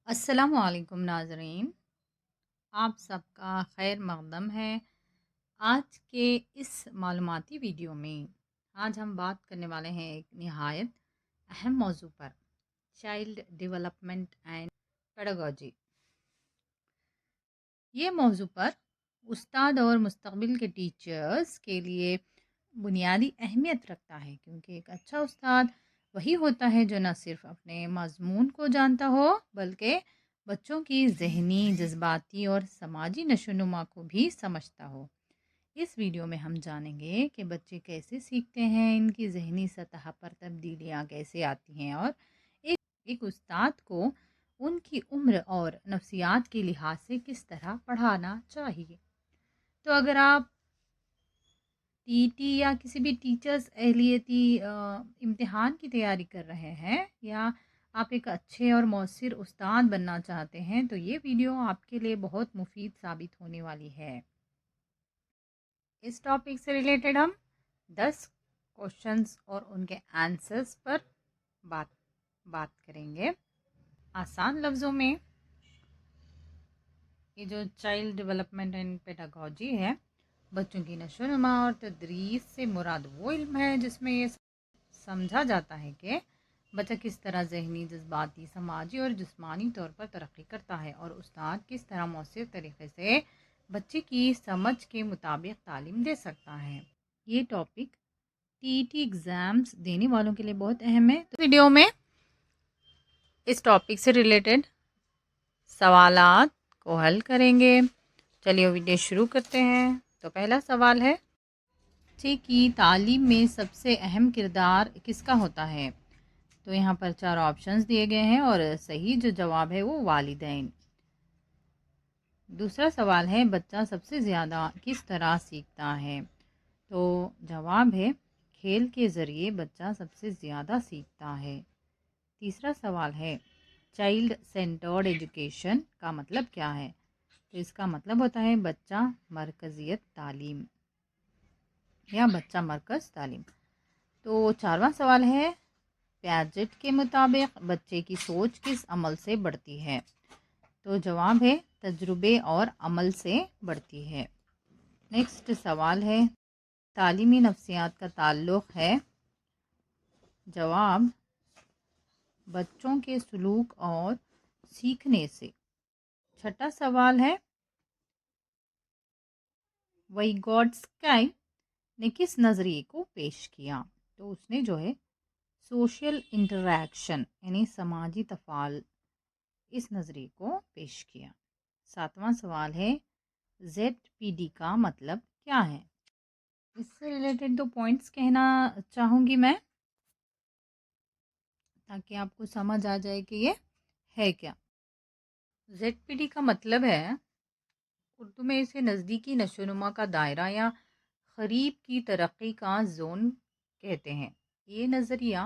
अस्सलामु अलैकुम नाज़रीन, आप सबका खैर मक़दम है। आज के इस मालूमाती वीडियो में आज हम बात करने वाले हैं एक निहायत अहम मौजू पर, चाइल्ड डेवलपमेंट एंड पेडागोजी। ये मौजू पर उस्ताद और मुस्तक़बिल के टीचर्स के लिए बुनियादी अहमियत रखता है, क्योंकि एक अच्छा उस्ताद वही होता है जो न सिर्फ़ अपने मज़मून को जानता हो बल्कि बच्चों की ज़हनी, जज़्बाती और समाजी नशोनुमा को भी समझता हो। इस वीडियो में हम जानेंगे कि बच्चे कैसे सीखते हैं, इनकी ज़हनी सतह पर तब्दीलियाँ कैसे आती हैं और एक एक उस्ताद को उनकी उम्र और नफ्सियात के लिहाज से किस तरह पढ़ाना चाहिए। तो अगर आप टीटी या किसी भी टीचर्स अहलियती इम्तिहान की तैयारी कर रहे हैं या आप एक अच्छे और मौसर उस्ताद बनना चाहते हैं, तो ये वीडियो आपके लिए बहुत मुफीद साबित होने वाली है। इस टॉपिक से रिलेटेड हम 10 क्वेश्चंस और उनके आंसर्स पर बात बात करेंगे। आसान लफ्ज़ों में, ये जो चाइल्ड डेवलपमेंट एंड पेडागोजी है, बच्चों की नशोनुमा और तदरीस से मुराद वो इल्म है जिसमें ये समझा जाता है कि बच्चा किस तरह ज़हनी, जज्बाती, समाजी और जिस्मानी तौर पर तरक्की करता है और उस्ताद किस तरह मौसर तरीके से बच्चे की समझ के मुताबिक तालीम दे सकता है। ये टॉपिक टीईटी एग्ज़ाम्स देने वालों के लिए बहुत अहम है। तो वीडियो में इस टॉपिक से रिलेटेड सवालात को हल करेंगे। चलिए वीडियो शुरू करते हैं। तो पहला सवाल है, बच्चे की तालीम में सबसे अहम किरदार किसका होता है? तो यहाँ पर 4 ऑप्शंस दिए गए हैं और सही जो जवाब है वो वालिदैन। दूसरा सवाल है, बच्चा सबसे ज़्यादा किस तरह सीखता है? तो जवाब है, खेल के ज़रिए बच्चा सबसे ज़्यादा सीखता है। तीसरा सवाल है, चाइल्ड सेंटर्ड एजुकेशन का मतलब क्या है? तो इसका मतलब होता है बच्चा मरकज़ियत तालीम या बच्चा मरकज़ तालीम। तो चारवां सवाल है, प्याजेट के मुताबिक बच्चे की सोच किस अमल से बढ़ती है? तो जवाब है तजुर्बे और अमल से बढ़ती है। नेक्स्ट सवाल है, तालीमी नफ्सियात का ताल्लुक़ है? जवाब बच्चों के सलूक और सीखने से। छठा सवाल है, वाइगॉट्स्की ने किस नज़रिए को पेश किया? तो उसने जो है सोशल इंटरैक्शन यानी समाजी तफ़ाल, इस नज़रिए को पेश किया। सातवां सवाल है, ZPD का मतलब क्या है? इससे रिलेटेड 2 पॉइंट्स कहना चाहूँगी मैं, ताकि आपको समझ आ जाए कि ये है क्या। ZPD का मतलब है, उर्दू में इसे नज़दीकी नशोनुमा का दायरा या क़रीब की तरक्की का जोन कहते हैं। ये नज़रिया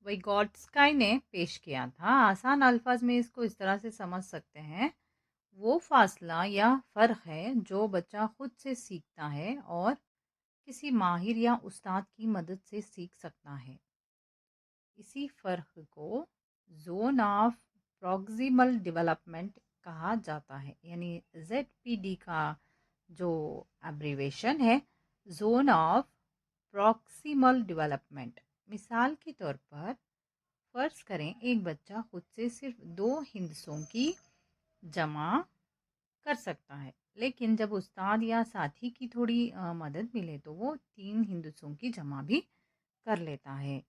वाइगॉट्स्की ने पेश किया था। आसान अल्फाज में इसको इस तरह से समझ सकते हैं, वो फासला या फ़र्क है जो बच्चा खुद से सीखता है और किसी माहिर या उस्ताद की मदद से सीख सकता है। इसी फ़र्क को जोन ऑफ प्रॉक्सिमल डेवलपमेंट कहा जाता है, यानी ZPD का जो एब्रीवेशन है, जोन ऑफ प्रॉक्सिमल डेवलपमेंट। मिसाल के तौर पर फ़र्ज़ करें, एक बच्चा खुद से सिर्फ 2 हिंदसों की जमा कर सकता है, लेकिन जब उस्ताद या साथी की थोड़ी मदद मिले तो वो 3 हिंदसों की जमा भी कर लेता है।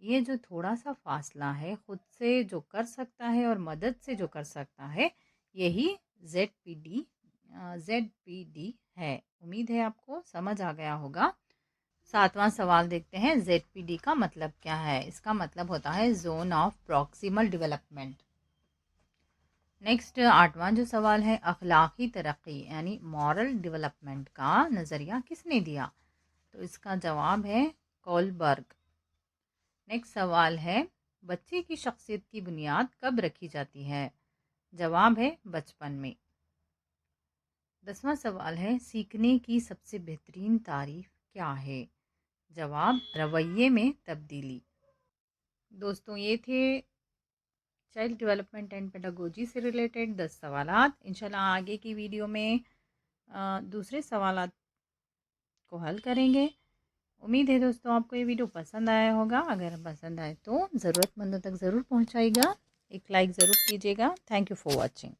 ये जो थोड़ा सा फासला है, खुद से जो कर सकता है और मदद से जो कर सकता है, यही ZPD है। उम्मीद है आपको समझ आ गया होगा। सातवां सवाल देखते हैं, ZPD का मतलब क्या है? इसका मतलब होता है zone of proximal development. Next आठवां जो सवाल है, अखलाकी तरक्की यानी मॉरल डेवलपमेंट का नज़रिया किसने दिया? तो इसका जवाब है कोलबर्ग। नेक्स्ट सवाल है, बच्चे की शख्सियत की बुनियाद कब रखी जाती है? जवाब है बचपन में। 10वां सवाल है, सीखने की सबसे बेहतरीन तारीफ क्या है? जवाब रवैये में तब्दीली। दोस्तों, ये थे چائلڈ ڈیولپمنٹ اینڈ پیڈاگوجی سے ریلیٹڈ 10 سوالات. انشاءاللہ آگے کی ویڈیو میں دوسرے سوالات کو حل کریں گے. امید ہے دوستوں آپ کو یہ ویڈیو پسند آیا ہوگا. اگر پسند آئے تو ضرورت مندوں تک ضرور پہنچائے گا. ایک لائک ضرور کیجیے گا. Thank you for watching.